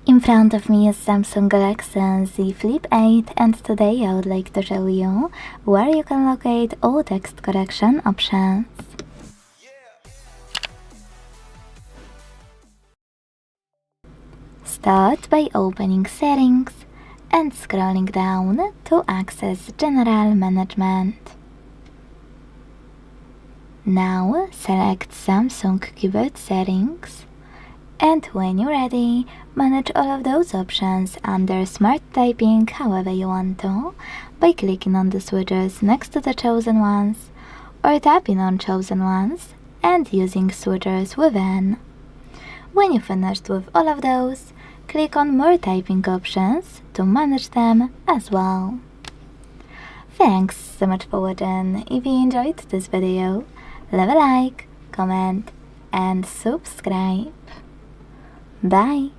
In front of me is Samsung Galaxy Z Flip 8 and today I would like to show you where you can locate all text correction options. Start by opening Settings and scrolling down to access General Management. Now select Samsung Keyboard Settings, and when you're ready, manage all of those options under Smart Typing however you want to, by clicking on the switches next to the chosen ones, or tapping on chosen ones and using switches within. When you're finished with all of those, click on More Typing options to manage them as well. Thanks so much for watching. If you enjoyed this video, leave a like, comment and subscribe. Bye!